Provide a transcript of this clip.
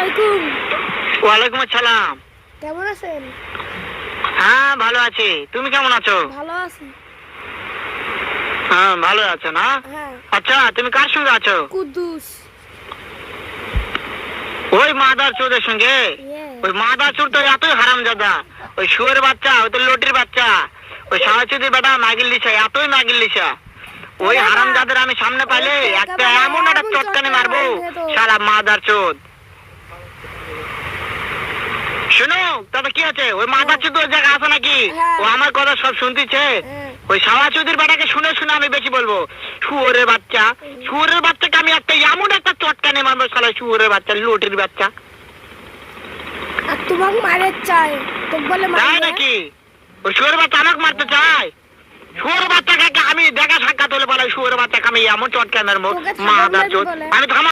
আলাইকুম। ওয়ালাইকুম আসসালাম। কেমন আছেন? হ্যাঁ ভালো আছি, তুমি কেমন আছো? ভালো আছি। হ্যাঁ ভালো আছো না? হ্যাঁ। আচ্ছা তুমি কার সঙ্গে আছো? কুদ্দুস। ওই মাদার চোদের সঙ্গে? Yes. ওই মাদার চোর তো এতই হারামজাদা, ওই শুয়োরের বাচ্চা, ওই তো লটির বাচ্চা, ওই সাহাচুদির বেটা মাগিল লিসা, এতই মাগিল লিসা। ওই হারামজাদের আমি সামনে পাইলে একটা এমন একটা চটকানি মারবো, শালা মাদার চোদ। শুনো দাদা কি আছে, ওই মাদার চোদ ওই জায়গা আছে নাকি? ও আমার কথা সব শুনতেছে। ওই সাহাচুদির বেটাকে শুনে শুনে আমি বেশি বলবো, শুয়োরের বাচ্চা, শুয়োরের বাচ্চাকে আমি একটা এমন একটা চটকানি মারবো, শালা শুয়োরের বাচ্চা, লটির বাচ্চা। আর তোমাকে মারে চাই, তো বলে তাই মারে নাকি? ওই শুয়োরের বাচ্চা আমাকে মারতে চায়? শুয়োরের বাচ্চাকে আমি দেখা সাক্ষাৎ হলে বলে শুয়োরের বাচ্চাকে আমি এমন চটকানি মারবো, তোকে মাদার চোদ। বলে। আমি থামা